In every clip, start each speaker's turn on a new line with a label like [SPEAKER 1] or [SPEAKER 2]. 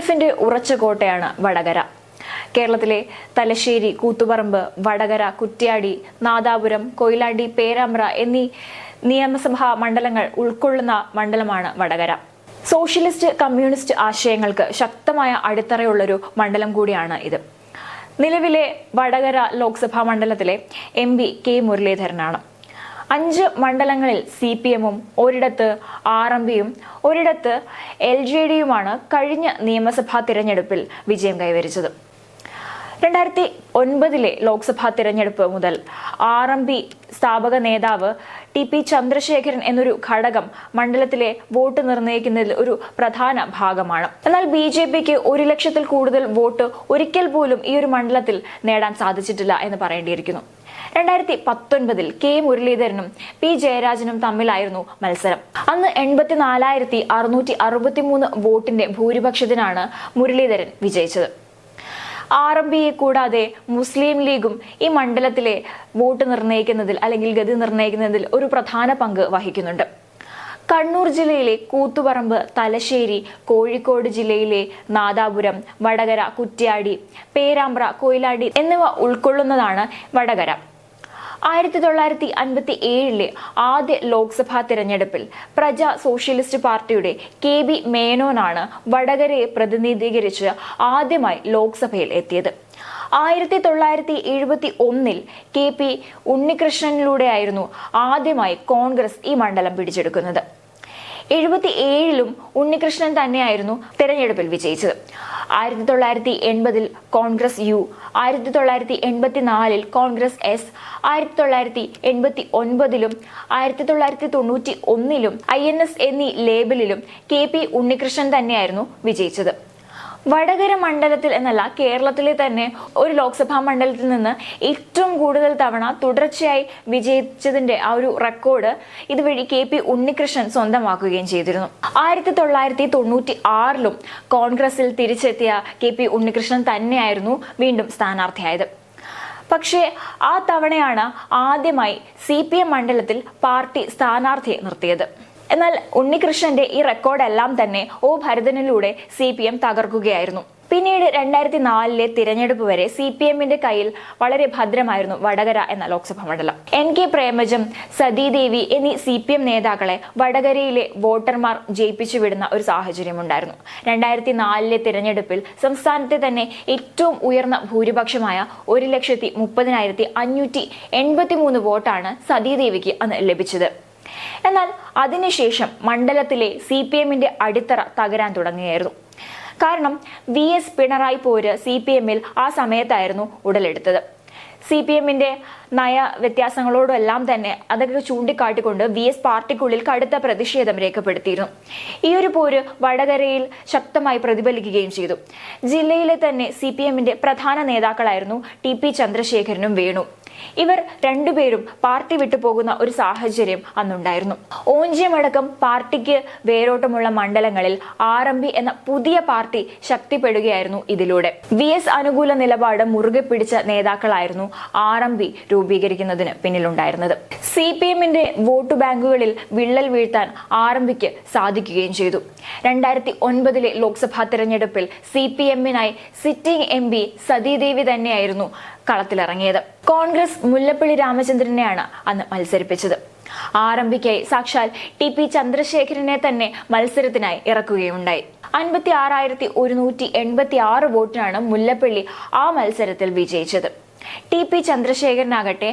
[SPEAKER 1] LDFന്റെ ഉറച്ച കോട്ടയാണ് വടകര. കേരളത്തിലെ തലശ്ശേരി, കൂത്തുപറമ്പ്, വടകര, കുറ്റ്യാടി, നാദാപുരം, കൊയിലാണ്ടി, പേരാമ്പ്ര എന്നീ നിയമസഭാ മണ്ഡലങ്ങൾ ഉൾക്കൊള്ളുന്ന മണ്ഡലമാണ് വടകര. സോഷ്യലിസ്റ്റ് കമ്മ്യൂണിസ്റ്റ് ആശയങ്ങൾക്ക് ശക്തമായ അടിത്തറയുള്ളൊരു മണ്ഡലം കൂടിയാണ് ഇത്. നിലവിലെ വടകര ലോക്സഭാ മണ്ഡലത്തിലെ MP കെ മുരളീധരനാണ്. 5 മണ്ഡലങ്ങളിൽ CPM-ഉം ഒരിടത്ത് RMPയും ഒരിടത്ത് LJDയുമാണ് കഴിഞ്ഞ നിയമസഭാ തിരഞ്ഞെടുപ്പിൽ വിജയം കൈവരിച്ചത്. 2009 ലോക്സഭാ തിരഞ്ഞെടുപ്പ് മുതൽ RMP സ്ഥാപക നേതാവ് TP ചന്ദ്രശേഖരൻ എന്നൊരു ഘടകം മണ്ഡലത്തിലെ വോട്ട് നിർണ്ണയിക്കുന്നതിൽ ഒരു പ്രധാന ഭാഗമാണ്. എന്നാൽ BJPക്ക് 1 ലക്ഷത്തിൽ കൂടുതൽ വോട്ട് ഒരിക്കൽ പോലും ഈ ഒരു മണ്ഡലത്തിൽ നേടാൻ സാധിച്ചിട്ടില്ല എന്ന് പറയേണ്ടിയിരിക്കുന്നു. 2019 കെ മുരളീധരനും P ജയരാജനും തമ്മിലായിരുന്നു മത്സരം. അന്ന് 84,663 വോട്ടിന്റെ ഭൂരിപക്ഷത്തിനാണ് മുരളീധരൻ വിജയിച്ചത്. RMPയെ കൂടാതെ മുസ്ലിം ലീഗും ഈ മണ്ഡലത്തിലെ വോട്ട് നിർണ്ണയിക്കുന്നതിൽ അല്ലെങ്കിൽ ഗതി നിർണ്ണയിക്കുന്നതിൽ ഒരു പ്രധാന പങ്ക് വഹിക്കുന്നുണ്ട്. കണ്ണൂർ ജില്ലയിലെ കൂത്തുപറമ്പ്, തലശ്ശേരി, കോഴിക്കോട് ജില്ലയിലെ നാദാപുരം, വടകര, കുറ്റ്യാടി, പേരാമ്പ്ര, കൊയിലാണ്ടി എന്നിവ ഉൾക്കൊള്ളുന്നതാണ് വടകര. 1957 ആദ്യ ലോക്സഭാ തിരഞ്ഞെടുപ്പിൽ പ്രജാ സോഷ്യലിസ്റ്റ് പാർട്ടിയുടെ KB മേനോനാണ് വടകരയെ പ്രതിനിധീകരിച്ച് ആദ്യമായി ലോക്സഭയിൽ എത്തിയത്. 1971 KP ഉണ്ണികൃഷ്ണനിലൂടെയായിരുന്നു ആദ്യമായി കോൺഗ്രസ് ഈ മണ്ഡലം പിടിച്ചെടുക്കുന്നത്. 77 ഉണ്ണികൃഷ്ണൻ തന്നെയായിരുന്നു തിരഞ്ഞെടുപ്പിൽ വിജയിച്ചത്. 1980 Congress U, 1984 Congress S, 1989 1991 INS എന്നീ ലേബലിലും KP ഉണ്ണികൃഷ്ണൻ തന്നെയായിരുന്നു വിജയിച്ചത്. വടകര മണ്ഡലത്തിൽ എന്നല്ല, കേരളത്തിലെ തന്നെ ഒരു ലോക്സഭാ മണ്ഡലത്തിൽ നിന്ന് ഏറ്റവും കൂടുതൽ തവണ തുടർച്ചയായി വിജയിച്ചതിന്റെ ആ ഒരു റെക്കോർഡ് ഇതുവഴി KP ഉണ്ണികൃഷ്ണൻ സ്വന്തമാക്കുകയും ചെയ്തിരുന്നു. 1996 കോൺഗ്രസിൽ തിരിച്ചെത്തിയ KP ഉണ്ണികൃഷ്ണൻ തന്നെയായിരുന്നു വീണ്ടും സ്ഥാനാർത്ഥിയായത്. പക്ഷേ ആ തവണയാണ് ആദ്യമായി CPM മണ്ഡലത്തിൽ പാർട്ടി സ്ഥാനാർത്ഥിയെ നിർത്തിയത്. എന്നാൽ ഉണ്ണികൃഷ്ണന്റെ ഈ റെക്കോർഡെല്ലാം തന്നെ O ഭരതനിലൂടെ CPM തകർക്കുകയായിരുന്നു. പിന്നീട് 2004 തിരഞ്ഞെടുപ്പ് വരെ CPM-ന്റെ കയ്യിൽ വളരെ ഭദ്രമായിരുന്നു വടകര എന്ന ലോക്സഭാ മണ്ഡലം. NK പ്രേമജം, സതീദേവി എന്നീ CPM നേതാക്കളെ വടകരയിലെ വോട്ടർമാർ ജയിപ്പിച്ചു വിടുന്ന ഒരു സാഹചര്യമുണ്ടായിരുന്നു. 2004 തിരഞ്ഞെടുപ്പിൽ സംസ്ഥാനത്തെ തന്നെ ഏറ്റവും ഉയർന്ന ഭൂരിപക്ഷമായ 1,30,583 വോട്ടാണ് സതീദേവിക്ക് അന്ന് ലഭിച്ചത്. എന്നാൽ അതിനുശേഷം മണ്ഡലത്തിലെ CPM-ന്റെ അടിത്തറ തകരാൻ തുടങ്ങുകയായിരുന്നു. കാരണം VS പിണറായി പോര് CPM-ൽ ആ സമയത്തായിരുന്നു ഉടലെടുത്തത്. CPM-ന്റെ നയ വ്യത്യാസങ്ങളോടെല്ലാം തന്നെ അതൊക്കെ ചൂണ്ടിക്കാട്ടിക്കൊണ്ട് VS പാർട്ടിക്കുള്ളിൽ കടുത്ത പ്രതിഷേധം രേഖപ്പെടുത്തിയിരുന്നു. ഈ ഒരു പോര് വടകരയിൽ ശക്തമായി പ്രതിഫലിക്കുകയും ചെയ്തു. ജില്ലയിലെ തന്നെ CPM-ന്റെ പ്രധാന നേതാക്കളായിരുന്നു TP ചന്ദ്രശേഖരനും വേണു. ഇവർ രണ്ടുപേരും പാർട്ടി വിട്ടുപോകുന്ന ഒരു സാഹചര്യം അന്നുണ്ടായിരുന്നു. ഓഞ്ചിയമടക്കം പാർട്ടിക്ക് വേരോട്ടമുള്ള മണ്ഡലങ്ങളിൽ RMP എന്ന പുതിയ പാർട്ടി ശക്തിപ്പെടുകയായിരുന്നു ഇതിലൂടെ. VS അനുകൂല നിലപാട് മുറുകെ പിടിച്ച നേതാക്കളായിരുന്നു RMP രൂപീകരിക്കുന്നതിന് പിന്നിലുണ്ടായിരുന്നത്. CPM-ന്റെ വോട്ട് ബാങ്കുകളിൽ വിള്ളൽ വീഴ്ത്താൻ RMPക്ക് സാധിക്കുകയും ചെയ്തു. 2009 ലോക്സഭാ തിരഞ്ഞെടുപ്പിൽ CPM-നായി സിറ്റിംഗ് MP സതീദേവി തന്നെയായിരുന്നു കളത്തിലിറങ്ങിയത്. കോൺഗ്രസ് മുല്ലപ്പള്ളി രാമചന്ദ്രനെയാണ് അന്ന് മത്സരിപ്പിച്ചത്. RMPക്കായി സാക്ഷാൽ TP ചന്ദ്രശേഖരനെ തന്നെ മത്സരത്തിനായി ഇറക്കുകയുണ്ടായി. 56,186 വോട്ടിനാണ് മുല്ലപ്പള്ളി ആ മത്സരത്തിൽ വിജയിച്ചത്. TP ചന്ദ്രശേഖരനാകട്ടെ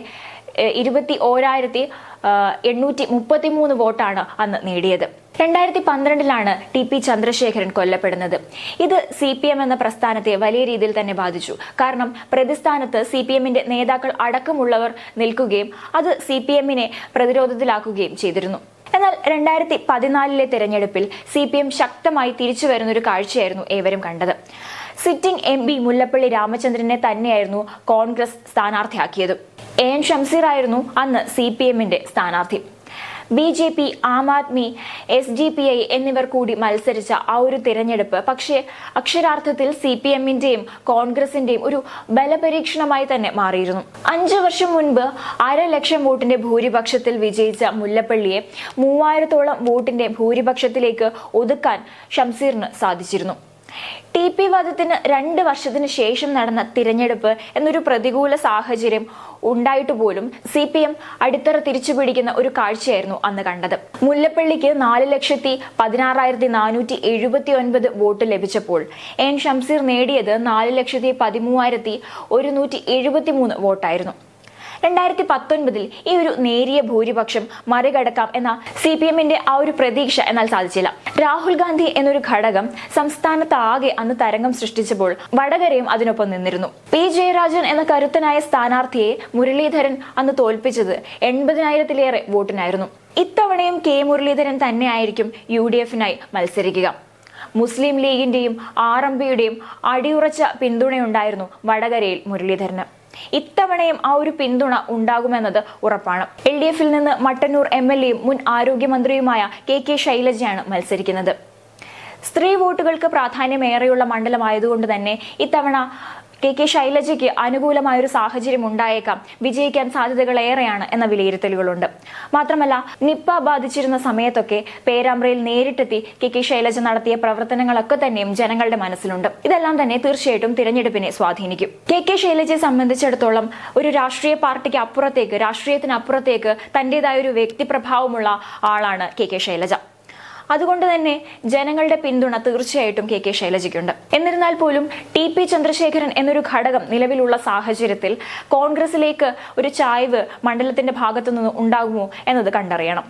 [SPEAKER 1] 21,833 വോട്ടാണ് അന്ന് നേടിയത്. 2012 TP ചന്ദ്രശേഖരൻ കൊല്ലപ്പെടുന്നത്. ഇത് CPM എന്ന പ്രസ്ഥാനത്തെ വലിയ രീതിയിൽ തന്നെ ബാധിച്ചു. കാരണം പ്രതിസ്ഥാനത്ത് CPM-ന്റെ നേതാക്കൾ അടക്കമുള്ളവർ നിൽക്കുകയും അത് CPM-നെ പ്രതിരോധത്തിലാക്കുകയും ചെയ്തിരുന്നു. എന്നാൽ 2014 തിരഞ്ഞെടുപ്പിൽ CPM ശക്തമായി തിരിച്ചു വരുന്നൊരു കാഴ്ചയായിരുന്നു ഏവരും കണ്ടത്. സിറ്റിംഗ് MP മുല്ലപ്പള്ളി രാമചന്ദ്രനെ തന്നെയായിരുന്നു കോൺഗ്രസ് സ്ഥാനാർത്ഥിയാക്കിയത്. AN ഷംസീർ ആയിരുന്നു അന്ന് CPM-ന്റെ സ്ഥാനാർത്ഥി. BJP, ആം ആദ്മി, SDPI എന്നിവർ കൂടി മത്സരിച്ച ആ ഒരു തിരഞ്ഞെടുപ്പ് പക്ഷേ അക്ഷരാർത്ഥത്തിൽ CPM-ന്റെയും കോൺഗ്രസിന്റെയും ഒരു ബലപരീക്ഷണമായി തന്നെ മാറിയിരുന്നു. 5 വർഷം മുൻപ് 1,50,000 വോട്ടിന്റെ ഭൂരിപക്ഷത്തിൽ വിജയിച്ച മുല്ലപ്പള്ളിയെ 3000-ഓളം വോട്ടിന്റെ ഭൂരിപക്ഷത്തിലേക്ക് ഒതുക്കാൻ ഷംസീറിന് സാധിച്ചിരുന്നു. TP വധത്തിന് 2 വർഷത്തിന് ശേഷം നടന്ന തിരഞ്ഞെടുപ്പ് എന്നൊരു പ്രതികൂല സാഹചര്യം ഉണ്ടായിട്ട് പോലും CPM അടിത്തറ തിരിച്ചുപിടിക്കുന്ന ഒരു കാഴ്ചയായിരുന്നു അന്ന് കണ്ടത്. മുല്ലപ്പള്ളിക്ക് 4,16,479 വോട്ട് ലഭിച്ചപ്പോൾ N ഷംസീർ നേടിയത് 4,13,173 വോട്ടായിരുന്നു. 2019 ഈ ഒരു നേരിയ ഭൂരിപക്ഷം മറികടക്കാം എന്ന CPMന്റെ ആ ഒരു പ്രതീക്ഷ എന്നാൽ സാധിച്ചില്ല. രാഹുൽ ഗാന്ധി എന്നൊരു ഘടകം സംസ്ഥാനത്ത് ആകെ അന്ന് തരംഗം സൃഷ്ടിച്ചപ്പോൾ വടകരയും അതിനൊപ്പം നിന്നിരുന്നു. P ജയരാജൻ എന്ന കരുത്തനായ സ്ഥാനാർത്ഥിയെ മുരളീധരൻ അന്ന് തോൽപ്പിച്ചത് 80,000-ലേറെ വോട്ടിനായിരുന്നു. ഇത്തവണയും K മുരളീധരൻ തന്നെയായിരിക്കും UDF-നായി മത്സരിക്കുക. മുസ്ലിം ലീഗിന്റെയും RMPയുടെയും അടിയുറച്ച പിന്തുണയുണ്ടായിരുന്നു വടകരയിൽ മുരളീധരന്. ഇത്തവണയും ആ ഒരു പിന്തുണ ഉണ്ടാകുമെന്നത് ഉറപ്പാണ്. LDF-ൽ നിന്ന് മട്ടന്നൂർ MLA-യും മുൻ ആരോഗ്യമന്ത്രിയുമായ KK ശൈലജയാണ് മത്സരിക്കുന്നത്. സ്ത്രീ വോട്ടുകൾക്ക് പ്രാധാന്യമേറെയുള്ള മണ്ഡലമായതുകൊണ്ട് തന്നെ ഇത്തവണ KK ശൈലജയ്ക്ക് അനുകൂലമായൊരു സാഹചര്യം ഉണ്ടായേക്കാം, വിജയിക്കാൻ സാധ്യതകളേറെയാണ് എന്ന വിലയിരുത്തലുകളുണ്ട്. മാത്രമല്ല, നിപ്പ ബാധിച്ചിരുന്ന സമയത്തൊക്കെ പേരാമ്പ്രയിൽ നേരിട്ടെത്തി KK ശൈലജ നടത്തിയ പ്രവർത്തനങ്ങളൊക്കെ തന്നെയും ജനങ്ങളുടെ മനസ്സിലുണ്ട്. ഇതെല്ലാം തന്നെ തീർച്ചയായിട്ടും തിരഞ്ഞെടുപ്പിനെ സ്വാധീനിക്കും. KK ശൈലജയെ സംബന്ധിച്ചിടത്തോളം ഒരു രാഷ്ട്രീയ പാർട്ടിക്ക് അപ്പുറത്തേക്ക്, രാഷ്ട്രീയത്തിനപ്പുറത്തേക്ക് തന്റേതായ ഒരു വ്യക്തിപ്രഭാവമുള്ള ആളാണ് KK ശൈലജ. അതുകൊണ്ട് തന്നെ ജനങ്ങളുടെ പിന്തുണ തീർച്ചയായിട്ടും KK ശൈലജയ്ക്കുണ്ട്. എന്നിരുന്നാൽ പോലും TP ചന്ദ്രശേഖരൻ എന്നൊരു ഘടകം നിലവിലുള്ള സാഹചര്യത്തിൽ കോൺഗ്രസിലേക്ക് ഒരു ചായ്വ് മണ്ഡലത്തിന്റെ ഭാഗത്തു നിന്ന് ഉണ്ടാകുമോ എന്നത് കണ്ടറിയണം.